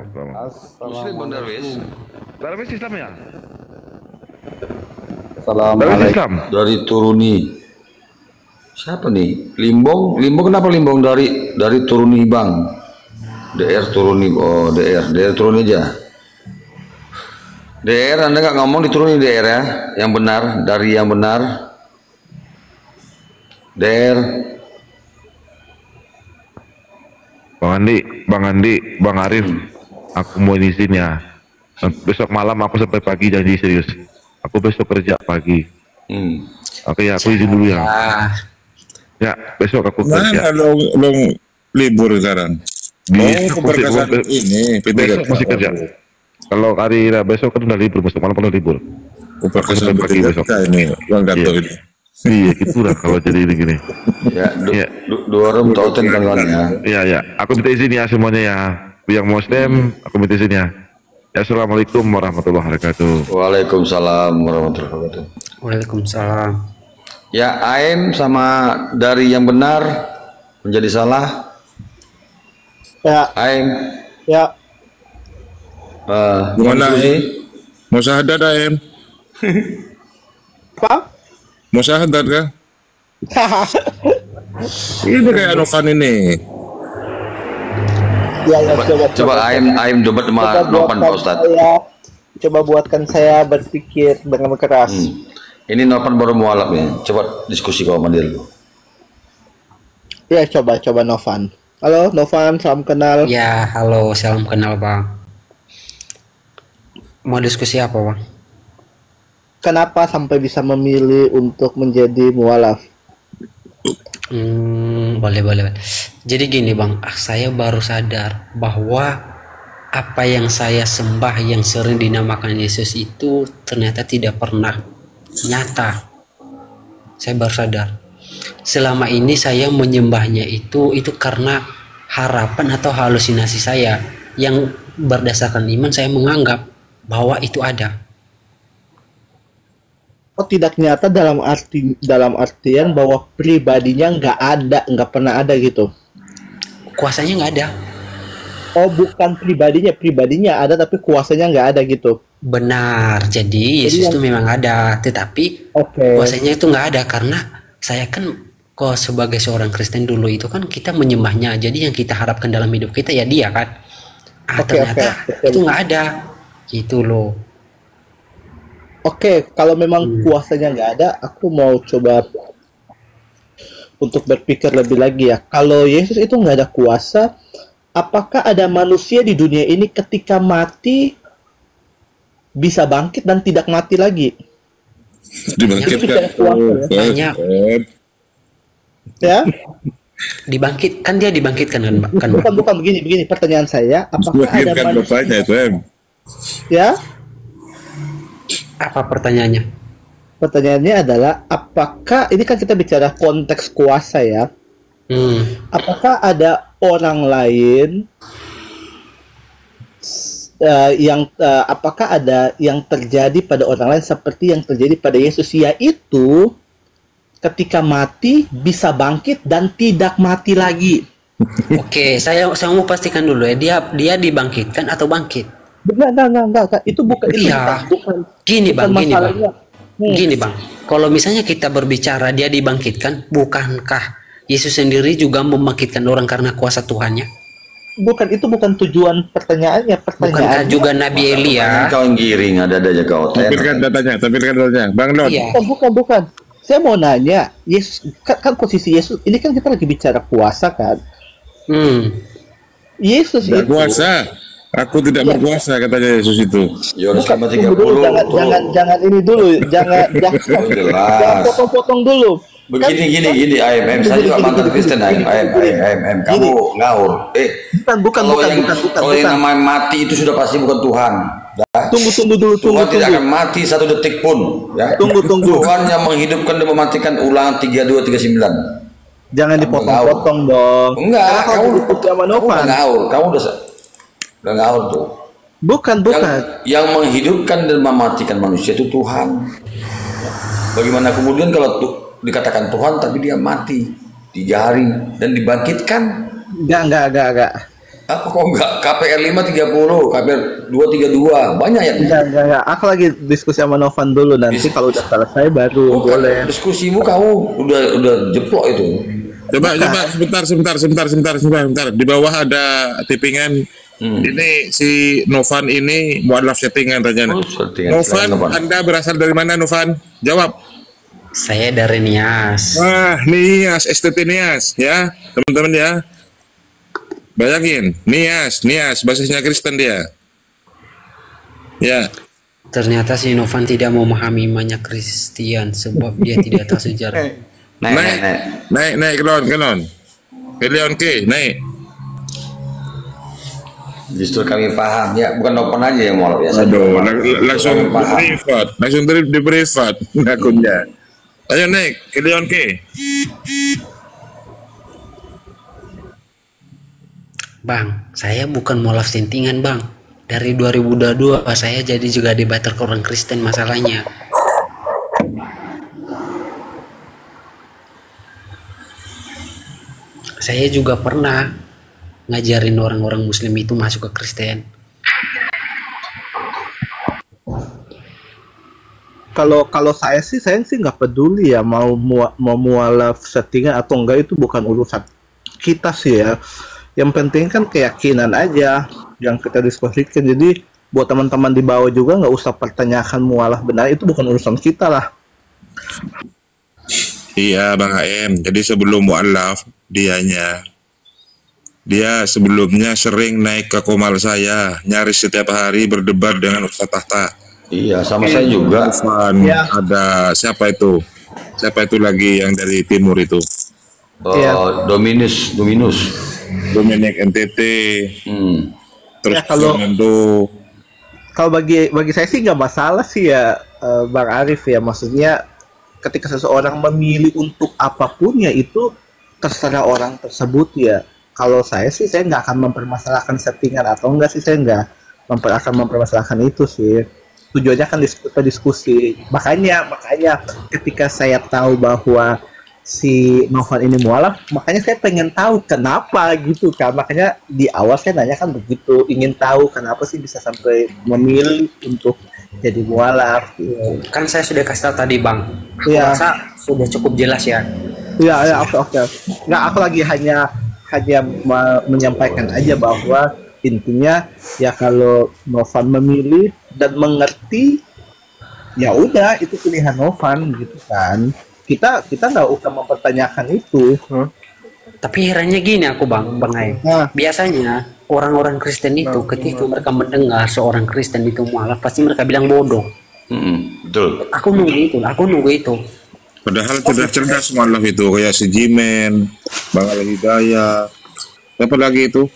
Muslim Bang Darwis. Darwis Islam ya? Darwis Assalamualaikum. Islam. Dari Turuni. Siapa nih? Limbong. Limbong kenapa Limbong dari Turuni Bang? DR Turuni. Oh DR Turuni aja. DR Anda nggak ngomong di Turuni DR ya? Yang benar dari yang benar. DR. Bang Andi, Bang Arif, aku mau izin ya. Besok malam aku sampai pagi, janji serius. Aku besok kerja pagi. Oke ya, aku izin dulu ya. Ya, besok aku kerja. Mana lo libur sekarang? Mau keberkasan ini, besok masih kerja. Kalau hari besok kan udah libur, besok malam udah libur. Keberkasan pagi besok. Ini, Bang Gatot ini. Iya, gitulah kalau jadi gini. Ya, dua orang tauten kawannya. Iya, aku minta izin ya semuanya ya. Yang Muslim, aku minta izin ya. Ya, assalamualaikum warahmatullahi wabarakatuh. Waalaikumsalam warahmatullahi wabarakatuh. Waalaikumsalam. Ya, Aim sama dari yang benar menjadi salah. Ya. Aim. Ya. Gimana Aim? Mau syahadat Aim? Apa? Mau syahadat kah? Ini kayak Novan ini. Ya, coba Aim debat sama Novan Pak Ustadz. Coba buatkan saya berpikir dengan keras. Ini Novan baru mualaf ya. Coba diskusi kau sama dia dulu. Ya, coba Novan. Halo Novan, salam kenal. Ya, halo, salam kenal Bang. Mau diskusi apa Bang? Kenapa sampai bisa memilih untuk menjadi mualaf? Boleh. Jadi gini Bang, saya baru sadar bahwa apa yang saya sembah yang sering dinamakan Yesus itu ternyata tidak pernah nyata. Saya baru sadar. Selama ini saya menyembahnya itu karena harapan atau halusinasi saya yang berdasarkan iman saya menganggap bahwa itu ada. Oh, tidak nyata dalam artian bahwa pribadinya nggak pernah ada gitu. Kuasanya nggak ada. Oh, bukan pribadinya ada tapi kuasanya nggak ada gitu. Benar. Jadi Yesus itu memang ada, tetapi kuasanya itu nggak ada karena saya kan kok sebagai seorang Kristen dulu itu kan kita menyembahnya. Jadi yang kita harapkan dalam hidup kita ya dia kan. Ternyata itu nggak ada. Gitu loh. Oke, kalau memang kuasanya nggak ada, aku mau coba untuk berpikir lebih lagi ya. Kalau Yesus itu nggak ada kuasa, apakah ada manusia di dunia ini ketika mati bisa bangkit dan tidak mati lagi? Dibangkitkan. Banyak. Ya? Dibangkit, kan dia dibangkitkan kan? Bukan begini pertanyaan saya, apakah ada manusia? Ya? Apa pertanyaannya? Pertanyaannya adalah apakah ini kan kita bicara konteks kuasa ya? Apakah ada orang lain apakah ada yang terjadi pada orang lain seperti yang terjadi pada Yesus, yaitu ketika mati bisa bangkit dan tidak mati lagi? Oke, saya mau pastikan dulu ya, dia dibangkitkan atau bangkit? Enggak. Itu bukan. Iya. Gini Bang. Gini Bang. Kalau misalnya kita berbicara dia dibangkitkan, bukankah Yesus sendiri juga membangkitkan orang karena kuasa Tuhannya? Itu bukan tujuan pertanyaannya. Bukankah juga Nabi Elia? Kau yang giring ada aja kau. Tampilkan datanya, Bang Don. Iya. Bukan. Saya mau nanya, Yesus kan posisi Yesus ini kan kita lagi bicara kuasa kan? Yesus itu kuasa. Aku tidak berkuasa katanya Yesus itu. Yohanes 3:30. Jangan ini dulu, jangan potong-potong dulu. Begini, Aim. Saya juga mantan Kristen, Aim. Kamu ngawur. Bukan. Kalau yang namanya mati itu sudah pasti bukan Tuhan. Tunggu dulu. Tuhan tidak akan mati satu detik pun. Ya. Tunggu. Tuhan yang menghidupkan dan mematikan. Ulangan 32:39. Jangan dipotong-potong dong. Enggak, kamu udah ngawur. Kamu udah ngawur tuh. Bukan. Yang menghidupkan dan mematikan manusia itu Tuhan. Bagaimana kemudian kalau dikatakan Tuhan tapi dia mati 3 hari dan dibangkitkan? Enggak. Apa kok enggak? KPR 530, KPR 232, banyak ya? Enggak. Aku lagi diskusi sama Novan dulu, nanti kalau udah selesai baru boleh. Diskusimu kamu udah jeplok itu. Coba sebentar. Di bawah ada tippingan. Ini si Novan ini mualaf settingan ternyata. Novan, Anda berasal dari mana, Novan? Jawab. Saya dari Nias. Wah, Nias, STT Nias ya, teman-teman ya. Bayangin, Nias, basisnya Kristen dia. Ya. Ternyata si Novan tidak memahami banyak Kristen sebab dia tidak tahu sejarah. Naik, kelon. Kelion ke, naik. Justru kami paham ya, bukan Novan aja yang mau biasa. Aduh, langsung di privat akunnya. Ayo naik, kelion ke. Bang, saya bukan mualaf sentingan, Bang. Dari 2022 saya jadi juga debater ke orang Kristen masalahnya. Saya juga pernah ngajarin orang-orang Muslim itu masuk ke Kristen. Kalau saya sih nggak peduli ya mau mualaf settingan atau enggak, itu bukan urusan kita sih ya. Yang penting kan keyakinan aja yang kita diskusikan. Jadi buat teman-teman di bawah juga nggak usah pertanyakan mualaf benar, itu bukan urusan kita lah. Iya Bang HM, jadi sebelum mualaf dia sebelumnya sering naik ke komal saya, nyaris setiap hari berdebat dengan Ustaz Tahta. Iya, sama saya juga. Ya. Ada siapa itu lagi yang dari timur itu? Dominus. Dominic NTT. Terus ya, kalau bagi saya sih nggak masalah sih ya, Bang Arif ya. Maksudnya ketika seseorang memilih untuk apapun ya itu terserah orang tersebut ya. Kalau saya nggak akan mempermasalahkan settingan atau enggak sih, saya nggak akan mempermasalahkan itu sih. Tujuannya kan diskusi. Makanya ketika saya tahu bahwa si Novan ini mualaf, makanya saya pengen tahu kenapa gitu kan. Makanya di awal saya nanya kan begitu, ingin tahu kenapa sih bisa sampai memilih untuk jadi mualaf gitu. Kan saya sudah kasih tahu tadi, Bang. Aku rasa sudah cukup jelas ya. Iya, oke. Nggak, aku lagi hanya menyampaikan aja bahwa intinya ya kalau Novan memilih dan mengerti, ya udah itu pilihan Novan gitu kan. Kita nggak usah mempertanyakan itu. Tapi herannya gini aku Bang Ai. Biasanya orang-orang Kristen itu ketika mereka mendengar seorang Kristen itu mualaf, pasti mereka bilang bodoh. Betul. Aku nunggu itu. Padahal cerdas mualaf itu kayak si Jimen, Bang Al Hidayah, siapa lagi itu?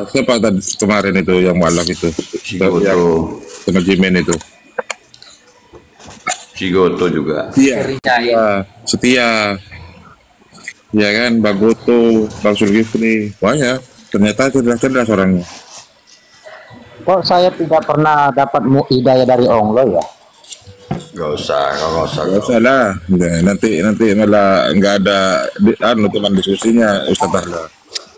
Siapa tadi kemarin itu yang mualaf itu? Yang Jimen itu. Cigoto juga. Iya. Setia. Ya kan, Bang Goto, Bang Zulkifli, banyak. Ternyata cerdas orangnya. Kok saya tidak pernah dapat hidayah dari Onglo ya? Gak usah lah. Nanti malah nggak ada teman diskusinya Ustaz Tahta.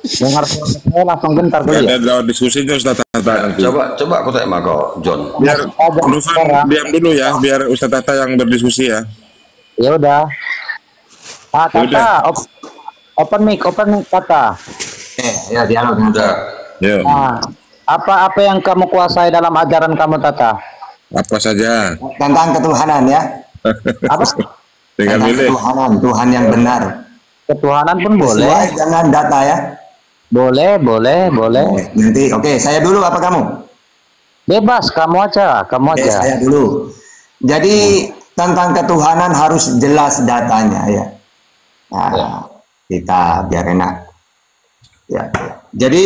Dengar saya langsung gentar dulu ya. Ada diskusinya Ustaz Tahta. Coba aku tanya kau, John. Biar Novan diam dulu ya, biar Ustaz Tahta yang berdiskusi ya. Ya udah. Tata, open mic Tata. Ya dialog udah. Ya. Nah, apa yang kamu kuasai dalam ajaran kamu Tata? Apa saja? Tentang ketuhanan ya. Apa? Tinggal milih. Tuhan yang benar. Ketuhanan pun boleh. Sesuai dengan data ya. Boleh. Nanti oke, saya dulu apa kamu? Bebas, kamu aja. Saya dulu. Jadi tentang ketuhanan harus jelas datanya ya. Nah, kita biar enak. Ya. Jadi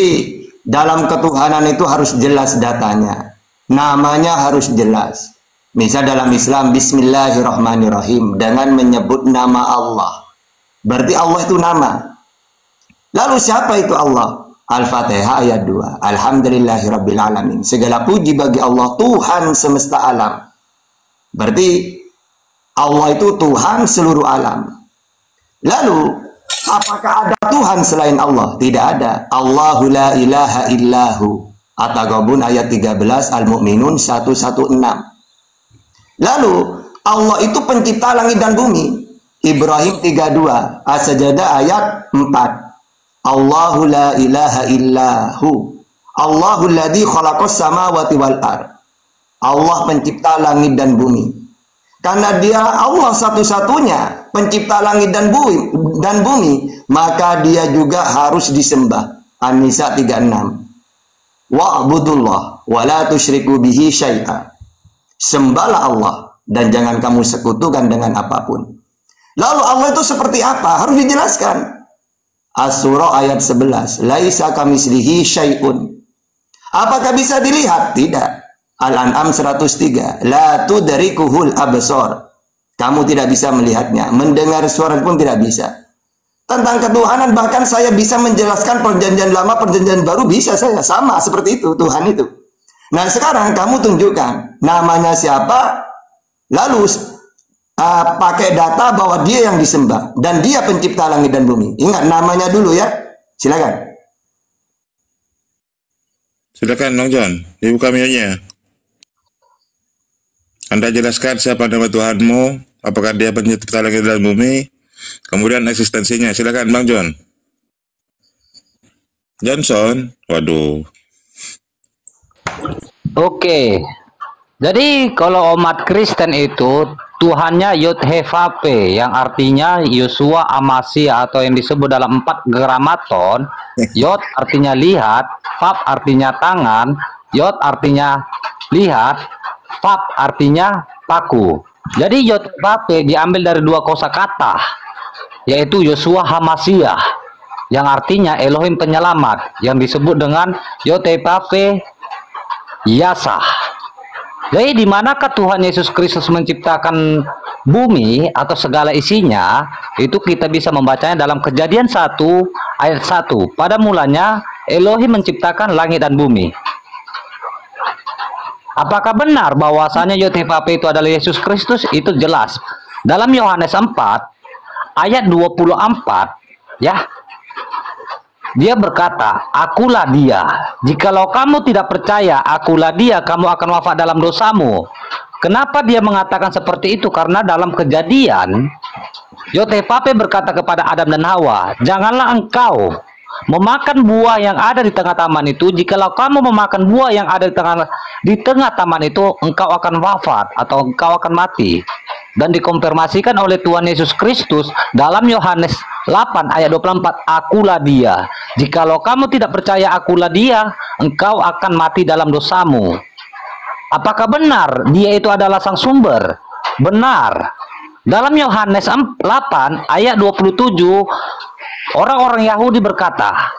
dalam ketuhanan itu harus jelas datanya. Namanya harus jelas. Misal dalam Islam Bismillahirrahmanirrahim dengan menyebut nama Allah. Berarti Allah itu nama. Lalu siapa itu Allah? Al-Fatihah ayat 2. Alhamdulillahirrabbilalamin. Segala puji bagi Allah Tuhan semesta alam. Berarti Allah itu Tuhan seluruh alam. Lalu apakah ada Tuhan Tuhan selain Allah? Tidak ada. Allahu la ilaha illahu. At-Taghabun ayat 13, Al-Mu'minun 116. Lalu Allah itu pencipta langit dan bumi. Ibrahim 32, As-Sajdah ayat 4. Allahu la ilaha illahu. Allahul ladzi khalaqas samawati wal ard. Allah pencipta langit dan bumi. Karena dia Allah satu-satunya pencipta langit dan bumi, maka dia juga harus disembah. An-Nisa 36. Wa'budullah wa la tusyriku bihi syai'a. Sembahlah Allah dan jangan kamu sekutukan dengan apapun. Lalu Allah itu seperti apa? Harus dijelaskan. As-Surah ayat 11. Laisa kamitslihi syai'un. Apakah bisa dilihat? Tidak. Al-An'am 103. La tudrikuhul absar. Kamu tidak bisa melihatnya. Mendengar suara pun tidak bisa. Tentang ketuhanan bahkan saya bisa menjelaskan perjanjian lama, perjanjian baru bisa saya. Sama seperti itu Tuhan itu. Nah sekarang kamu tunjukkan namanya siapa. Lalu pakai data bahwa dia yang disembah. Dan dia pencipta langit dan bumi. Ingat namanya dulu ya. Silakan. Silakan Bang John, dibuka mionya. Anda jelaskan siapa nama Tuhanmu, apakah dia pencipta langit dan bumi, kemudian eksistensinya. Silakan Bang John. Johnson, waduh. Oke. Jadi kalau umat Kristen itu Tuhannya Yod-He-Vav-He, yang artinya Yosua Amasya, atau yang disebut dalam 4 gramaton. Yod artinya lihat, Vav artinya tangan, Yod artinya lihat, Vav artinya paku. Jadi Yod-He-Vav-He diambil dari 2 kosakata, yaitu Yosua Hamasya, yang artinya Elohim penyelamat, yang disebut dengan Yod-He-Vav-He Yasah. Jadi di manakah Tuhan Yesus Kristus menciptakan bumi atau segala isinya, itu kita bisa membacanya dalam Kejadian 1 ayat 1. Pada mulanya Elohim menciptakan langit dan bumi. Apakah benar bahwasanya Yod-He-Vav-He itu adalah Yesus Kristus? Itu jelas. Dalam Yohanes 4 ayat 24 ya. Dia berkata, akulah dia. Jikalau kamu tidak percaya, akulah dia, kamu akan wafat dalam dosamu. Kenapa dia mengatakan seperti itu? Karena dalam Kejadian, Yod-He-Vav-He berkata kepada Adam dan Hawa, janganlah engkau memakan buah yang ada di tengah taman itu. Jikalau kamu memakan buah yang ada di tengah taman itu, engkau akan wafat atau engkau akan mati. Dan dikonfirmasikan oleh Tuhan Yesus Kristus dalam Yohanes 8 ayat 24, akulah dia. Jikalau kamu tidak percaya akulah dia, engkau akan mati dalam dosamu. Apakah benar dia itu adalah sang sumber? Benar. Dalam Yohanes 8 ayat 27, orang-orang Yahudi berkata,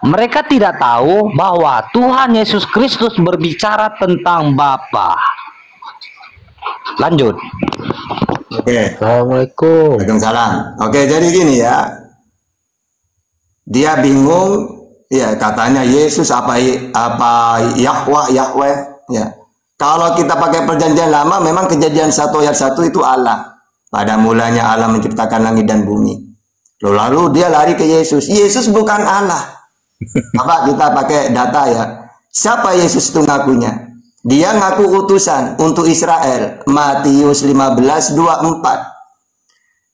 mereka tidak tahu bahwa Tuhan Yesus Kristus berbicara tentang Bapa. Lanjut. Oke. Assalamualaikum. Waalaikumsalam. Oke, jadi gini ya. Dia bingung, ya katanya Yesus apa Yahweh ya. Kalau kita pakai perjanjian lama, memang Kejadian 1 ayat 1 itu Allah. Pada mulanya Allah menciptakan langit dan bumi. Lalu dia lari ke Yesus. Yesus bukan Allah. Apa kita pakai data ya? Siapa Yesus itu ngakunya? Dia ngaku utusan untuk Israel. Matius 15:24.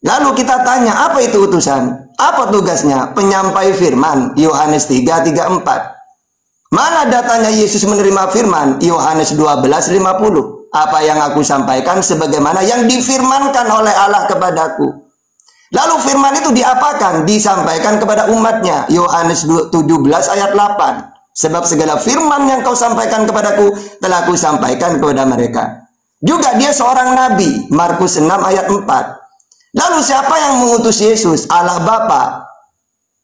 Lalu kita tanya, apa itu utusan? Apa tugasnya? Penyampai firman. Yohanes 3:34. Mana datanya Yesus menerima firman? Yohanes 12:50. Apa yang aku sampaikan sebagaimana yang difirmankan oleh Allah kepadaku. Lalu firman itu diapakan? Disampaikan kepada umatnya. Yohanes 17 ayat 8. Sebab segala firman yang kau sampaikan kepadaku telah aku sampaikan kepada mereka. Juga dia seorang nabi. Markus 6 ayat 4. Lalu siapa yang mengutus Yesus? Allah Bapa.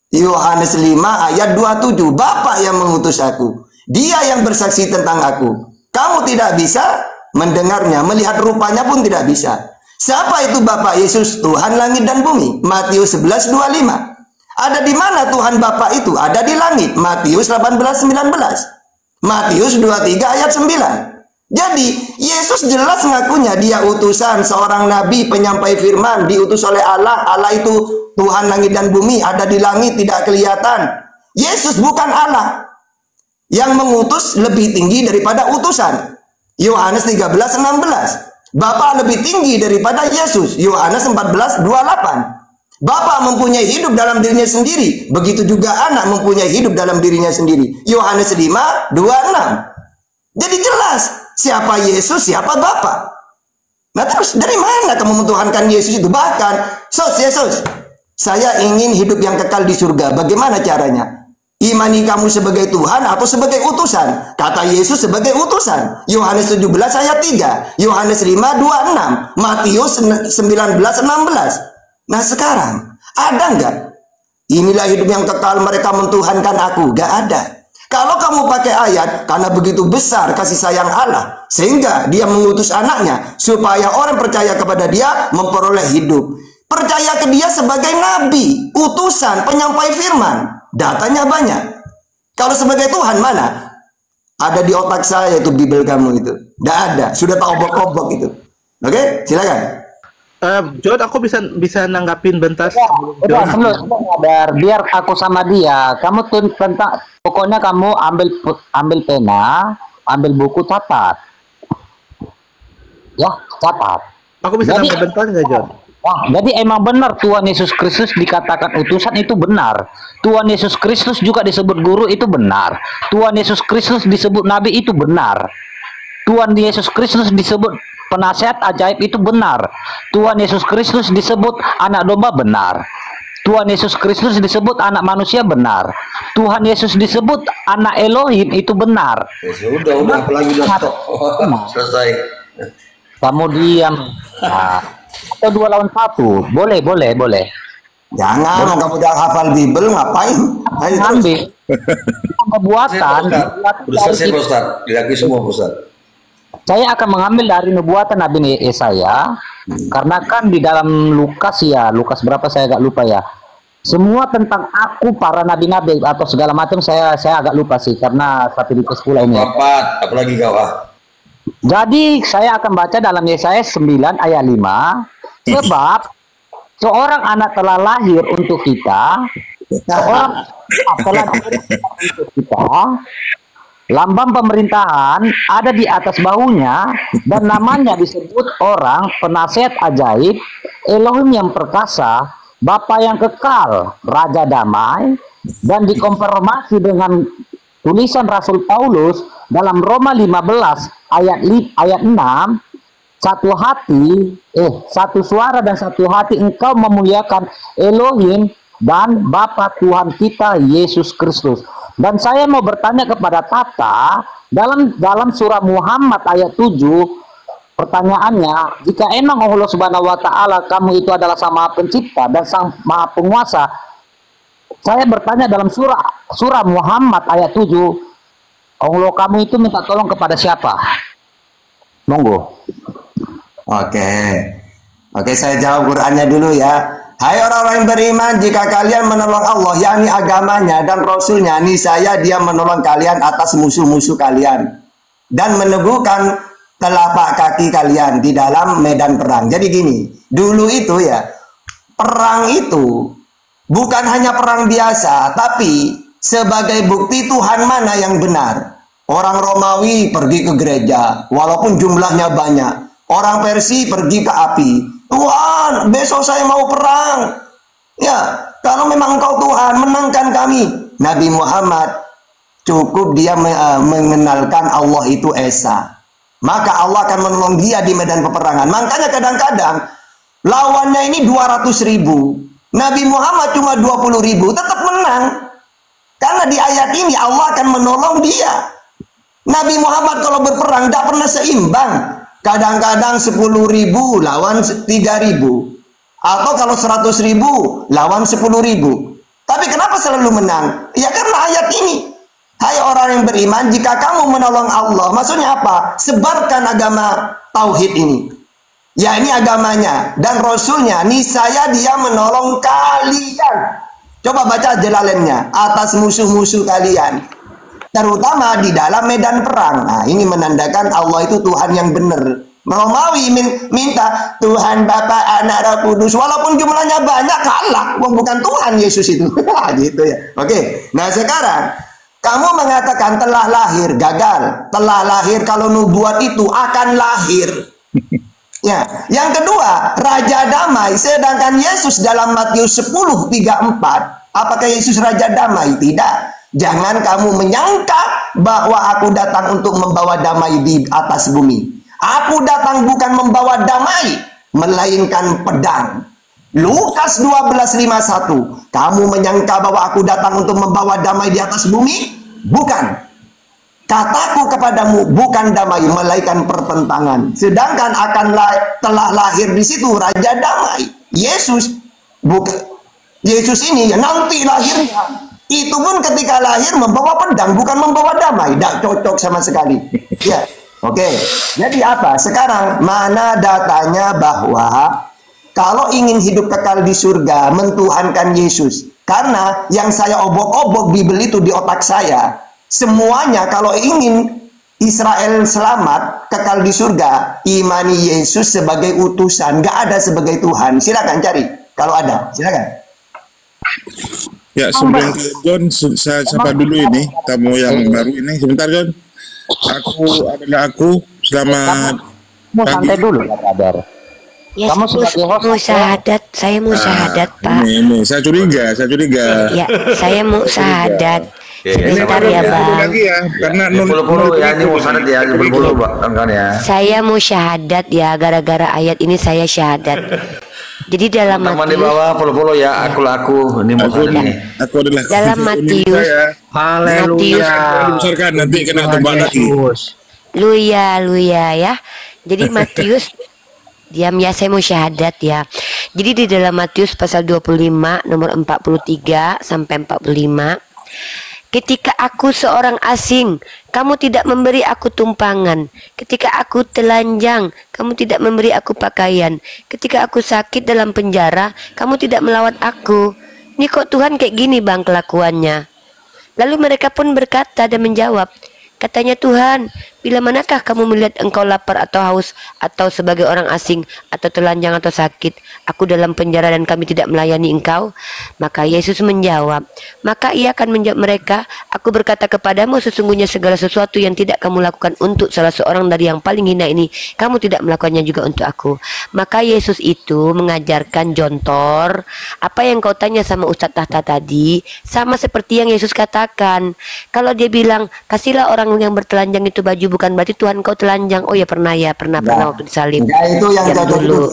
Yohanes 5 ayat 27. Bapa yang mengutus aku. Dia yang bersaksi tentang aku. Kamu tidak bisa mendengarnya, melihat rupanya pun tidak bisa. Siapa itu Bapa Yesus? Tuhan langit dan bumi. Matius 11:25. Ada di mana Tuhan Bapa itu? Ada di langit. Matius 18:19. Matius 23 ayat 9. Jadi Yesus jelas ngakunya dia utusan, seorang nabi, penyampai firman, diutus oleh Allah. Allah itu Tuhan langit dan bumi, ada di langit tidak kelihatan. Yesus bukan Allah. Yang mengutus lebih tinggi daripada utusan. Yohanes 13:16. Bapa lebih tinggi daripada Yesus. Yohanes 14:28. Bapa mempunyai hidup dalam dirinya sendiri, begitu juga anak mempunyai hidup dalam dirinya sendiri. Yohanes 5:26. Jadi jelas siapa Yesus, siapa Bapa. Nah terus dari mana kamu mentuhankan Yesus itu? Bahkan, Yesus, saya ingin hidup yang kekal di surga. Bagaimana caranya? Imani kamu sebagai Tuhan atau sebagai utusan? Kata Yesus sebagai utusan. Yohanes 17 ayat 3, Yohanes 5:26, Matius 19:16. Nah sekarang, ada nggak? Inilah hidup yang kekal, mereka mentuhankan aku. Nggak ada. Kalau kamu pakai ayat, karena begitu besar kasih sayang Allah, sehingga dia mengutus anaknya, supaya orang percaya kepada dia memperoleh hidup. Percaya ke dia sebagai nabi, utusan, penyampai firman. Datanya banyak. Kalau sebagai Tuhan mana? Ada di otak saya itu Bible kamu itu. Nggak ada, sudah tak obok-obok itu. Oke, silakan. John, aku bisa nanggapin bentar. Udah, sebelum biar aku sama dia. Kamu tentang pokoknya kamu ambil pena, ambil buku, catat. Ya, catat. Aku bisa nambah bentar nggak, John? Wah, jadi emang benar Tuhan Yesus Kristus dikatakan utusan itu benar. Tuhan Yesus Kristus juga disebut guru itu benar. Tuhan Yesus Kristus disebut nabi itu benar. Tuhan Yesus Kristus disebut penasihat ajaib itu benar. Tuhan Yesus Kristus disebut anak domba benar. Tuhan Yesus Kristus disebut anak manusia benar. Tuhan Yesus disebut anak Elohim itu benar. Ya, udah apalagi udah selesai. Kamu diam. Nah, atau 2 lawan 1. Boleh. Jangan, kamu udah hafal Bible ngapain? Ambil. Kebuatan. Udah selesai, Ustaz. Dilaki semua, Ustaz. Saya akan mengambil dari nubuatan Nabi Yesaya, karena kan di dalam Lukas Lukas berapa saya agak lupa ya. Semua tentang aku, para nabi-nabi atau segala macam saya agak lupa sih, karena 1:10 ini. Apalagi kau Jadi saya akan baca dalam Yesaya 9 ayat 5, sebab seorang anak telah lahir untuk kita, seorang telah lahir untuk kita. Lambang pemerintahan ada di atas bahunya, dan namanya disebut orang penasihat ajaib, Elohim yang perkasa, Bapa yang kekal, Raja damai. Dan dikonfirmasi dengan tulisan Rasul Paulus dalam Roma 15 ayat 6, satu suara dan satu hati engkau memuliakan Elohim dan Bapa Tuhan kita Yesus Kristus. Dan saya mau bertanya kepada Tata, dalam surah Muhammad ayat 7, pertanyaannya, jika emang Allah Subhanahu wa Ta'ala kamu itu adalah Sang Maha Pencipta dan Sang Maha Penguasa, saya bertanya dalam surah Muhammad ayat 7, Allah kamu itu minta tolong kepada siapa? Monggo. Oke, saya jawab Qurannya dulu ya. Hai orang-orang yang beriman, jika kalian menolong Allah, yakni agamanya dan Rasulnya, niscaya dia menolong kalian atas musuh-musuh kalian dan meneguhkan telapak kaki kalian di dalam medan perang. Jadi gini, dulu itu ya, perang itu bukan hanya perang biasa, tapi sebagai bukti Tuhan mana yang benar. Orang Romawi pergi ke gereja, walaupun jumlahnya banyak. Orang Persia pergi ke api. Tuhan, besok saya mau perang. Ya, kalau memang engkau Tuhan, menangkan kami. Nabi Muhammad cukup dia mengenalkan Allah itu Esa. Maka Allah akan menolong dia di medan peperangan. Makanya kadang-kadang lawannya ini 200.000. Nabi Muhammad cuma 20.000, tetap menang. Karena di ayat ini Allah akan menolong dia. Nabi Muhammad kalau berperang tidak pernah seimbang. Kadang-kadang 10.000 lawan 3.000, atau kalau 100.000 lawan 10.000. Tapi kenapa selalu menang? Ya karena ayat ini. Hai orang yang beriman, jika kamu menolong Allah, maksudnya apa? Sebarkan agama tauhid ini. Ya ini agamanya dan Rasulnya, niscaya dia menolong kalian. Coba baca Jalalennya, atas musuh-musuh kalian. terutama di dalam medan perang. Nah, ini menandakan Allah itu Tuhan yang benar. Romawi minta Tuhan Bapa, Anak, Roh Kudus, walaupun jumlahnya banyak kalah, bukan Tuhan Yesus itu. Gitu ya. Oke. Nah, sekarang kamu mengatakan telah lahir, gagal. Telah lahir, kalau nubuat itu akan lahir. Ya, yang kedua, Raja Damai, sedangkan Yesus dalam Matius 10:34, apakah Yesus Raja Damai? Tidak. Jangan kamu menyangka bahwa aku datang untuk membawa damai di atas bumi. Aku datang bukan membawa damai, melainkan pedang. Lukas 12:51. Kamu menyangka bahwa aku datang untuk membawa damai di atas bumi? Bukan. Kataku kepadamu bukan damai, melainkan pertentangan. Sedangkan telah lahir di situ Raja Damai. Yesus ini nanti lahirnya. Itu pun ketika lahir membawa pedang, bukan membawa damai. Tidak cocok sama sekali. Ya. Oke, jadi apa? Sekarang mana datanya bahwa kalau ingin hidup kekal di surga, mentuhankan Yesus? Karena yang saya obok-obok Bible itu di otak saya, semuanya kalau ingin Israel selamat, kekal di surga, imani Yesus sebagai utusan, nggak ada sebagai Tuhan. Silakan cari, kalau ada, silakan. Ya, sebelum John, saya sapa dulu ini tamu yang baru ini. Sebentar, John. Aku selamat Kamu santai dulu ya, brother. Ya, kamu mau syahadat, saya mau syahadat, Pak. Ini saya curiga. Ya, saya mau syahadat. Sebentar ya, Bang. Lagi ya, karena ini mau syahadat ya, kan ya. Saya mau syahadat ya, gara-gara ayat ini saya syahadat. Jadi dalam Matius, di bawah follow ya, aku ini mau aku adalah dalam Matius. Haleluya. Besarkan nanti kena tebak lagi. Luya ya. Jadi Matius diam ya, saya mau syahadat ya. Jadi di dalam Matius pasal 25 nomor 43 sampai 45. Ketika aku seorang asing, kamu tidak memberi aku tumpangan. Ketika aku telanjang, kamu tidak memberi aku pakaian. Ketika aku sakit dalam penjara, kamu tidak melawat aku. Ini kok Tuhan kayak gini bang kelakuannya. Lalu mereka pun berkata dan menjawab, katanya Tuhan, bila manakah kamu melihat engkau lapar atau haus, atau sebagai orang asing, atau telanjang atau sakit, aku dalam penjara dan kami tidak melayani engkau? Maka Yesus menjawab, maka ia akan menjawab mereka, aku berkata kepadamu, sesungguhnya segala sesuatu yang tidak kamu lakukan untuk salah seorang dari yang paling hina ini, kamu tidak melakukannya juga untuk aku. Maka Yesus itu mengajarkan jontor, apa yang kau tanya sama Ustadz Tahta tadi, sama seperti yang Yesus katakan. Kalau dia bilang, kasihlah orang yang bertelanjang itu baju, bukan berarti Tuhan kau telanjang. Oh ya pernah waktu disalib. Ya itu yang cocok dulu.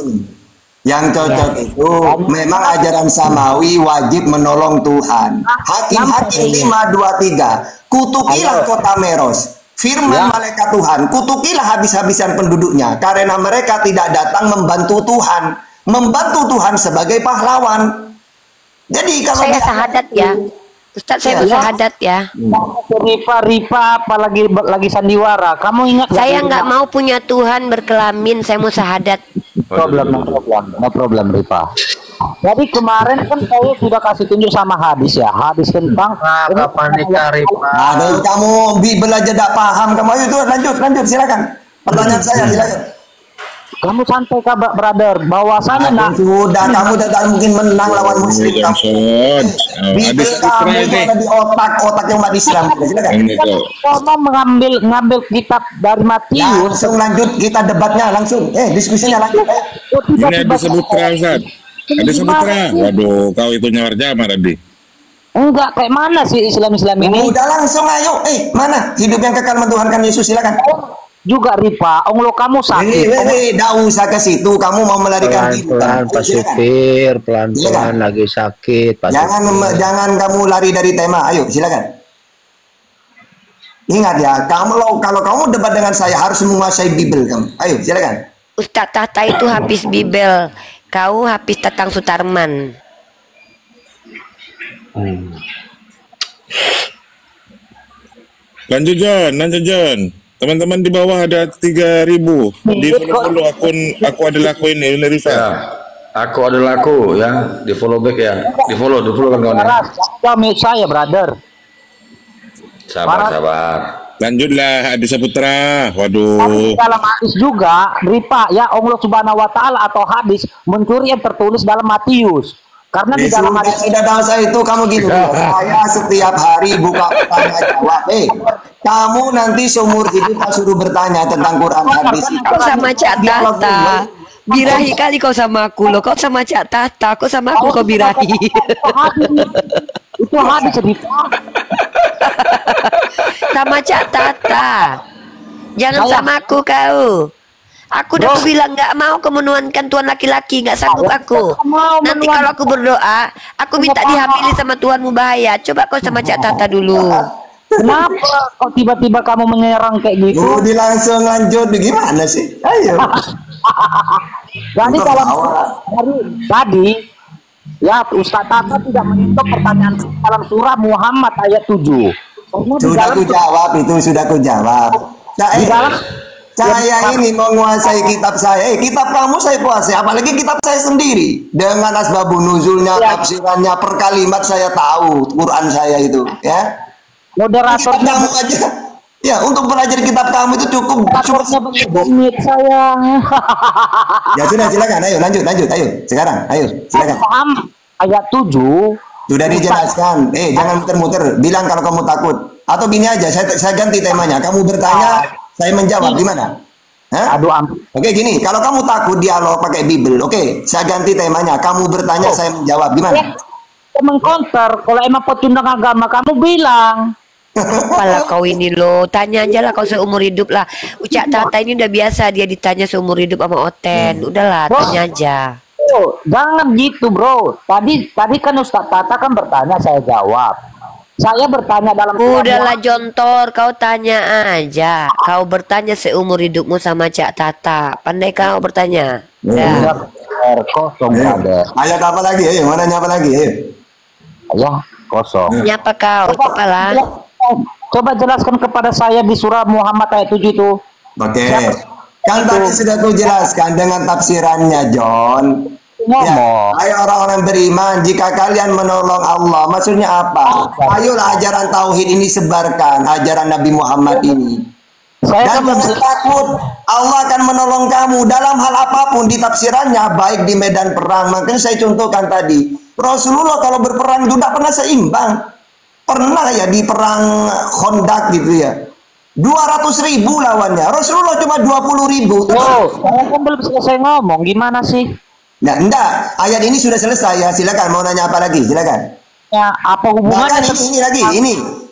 Yang cocok itu memang ajaran samawi wajib menolong Tuhan. Hakim-Hakim 5:23. Kutukilah kota Meros. Firman malaikat Tuhan, kutukilah habis-habisan penduduknya, karena mereka tidak datang membantu Tuhan. Membantu Tuhan sebagai pahlawan. Jadi kalau saya syahadat ya. Ustaz, saya bersyahadat ya. Rifa apalagi sandiwara. Kamu ingat? Saya nggak mau punya Tuhan berkelamin. Saya mau syahadat. No problem Rifa. Jadi kemarin kan saya sudah kasih tunjuk sama hadis ya, hadis tentang kapan nikah Rifa. Aduh, kamu belajar tidak paham kamu. Itu lanjut silakan. Pertanyaan saya silakan. Kamu santai kabar brother, bahwasanya sudah kamu tidak mungkin menang lawan muslim kamu. Bibir kamu itu ada di otak umat Islam. Silakan. Kamu mengambil kitab dari Matius. Langsung lanjut kita debatnya langsung. Diskusinya lanjut. Ini ada sebutra Ustaz. Ada sebutra. Waduh, kau itu nyawar jamar tadi. Enggak, kayak mana sih Islam ini? Udah langsung ayo. Mana hidup yang kekal mentuhankan Yesus, silakan. Juga Rifa, lo kamu sakit. Tidak usah ke situ, kamu mau melarikan diri. Pelan-pelan Pak Supir, pelan-pelan lagi sakit. Jangan kamu lari dari tema. Ayo, silakan. Ingat ya, kalau kamu debat dengan saya harus menguasai Bible kamu. Ayo, silakan. Ustadz Tahta itu habis Bible, kau habis Tatang Sutarman. Lanjut John. Teman-teman di bawah ada 3.000 di follow akun aku adalah aku ini Risa. Ya, aku adalah aku ya, di follow back ya, di follow kan kawan. Kami saya brother. Sabar. Lanjutlah Adi Saputra. Waduh. Tapi dalam hadis juga, Ripa, ya Allah Subhanahu wa taala atau hadis mencuri yang tertulis dalam Matius. Karena di dalam hadis sudah tahu saya itu kamu gini. Saya setiap hari buka tanya jawab. Kamu nanti seumur hidup saya suruh bertanya tentang Quran hadis. Kau sama Cak Tata. Birahi kali kau sama aku loh. Kau sama Cak Tata. Kau sama aku kau birahi. Itu hadis Ripa. Sama Cak Tata. Jangan sama aku kau. Aku udah bilang nggak mau kau menuhankan Tuhan laki-laki, nggak sanggup aku. Nanti kalau aku berdoa, aku minta dihamili sama Tuhanmu bahaya. Coba kau sama Cak Tata dulu. Kenapa kok tiba-tiba kamu menyerang kayak gitu? Udah langsung lanjut gimana sih? Ayo. Jadi kalau tadi ya Ustaz Tata tidak menyentuh pertanyaan dalam surah Muhammad ayat 7. Sudah aku jawab itu, sudah aku jawab. Saya ini menguasai kitab saya. Kitab kamu saya kuasai, apalagi kitab saya sendiri. Dengan asbabun nuzulnya, tafsirannya, per kalimat saya tahu Quran saya itu, ya. Moderator kamu aja. Ya, untuk belajar kitab kamu itu cukup menit saya. Ya sudah, silakan. Ayo lanjut. Ayo, sekarang. Ayo, silakan. Ayat 7 sudah dijelaskan. Jangan muter-muter. Bilang kalau kamu takut. Atau gini aja, saya ganti temanya. Kamu bertanya, saya menjawab, gimana? Oke, gini, kalau kamu takut dialog pakai Bible, oke, saya ganti temanya. Kamu bertanya, saya menjawab, gimana? Mengcounter, kalau emang pecundang agama, kamu bilang. Apalah kau ini loh, tanya aja lah kau seumur hidup lah. Ucak Tata ini udah biasa dia ditanya seumur hidup sama Oten. Udahlah, tanya aja. Jangan gitu bro. Tadi kan Ustaz Tata kan bertanya, saya jawab. Saya bertanya dalam udahlah Jontor, kau tanya aja. Kau bertanya seumur hidupmu sama Cak Tata. Pandai kau bertanya. Ya. Kosong ada. Ayat apa lagi? Mana nyapa lagi? Ya, kosong. Nyapa kau? Cobalah. Coba jelaskan kepada saya di surah Muhammad ayat 7 itu. Oke. Kan tadi sudah aku jelaskan dengan tafsirannya, John. Ya, ayo orang-orang beriman, jika kalian menolong Allah, maksudnya apa? Ayolah ajaran tauhid ini sebarkan, ajaran Nabi Muhammad ini. Dan jangan takut, Allah akan menolong kamu dalam hal apapun di tafsirannya, baik di medan perang. Makanya saya contohkan tadi, Rasulullah kalau berperang juga pernah seimbang. Pernah ya di perang Khandaq gitu ya. 200.000 lawannya, Rasulullah cuma 20.000. Saya kan belum selesai ngomong, gimana sih? Nah, enggak, ayat ini sudah selesai ya. Silakan, mau nanya apa lagi? Silakan. Ya, apa hubungannya?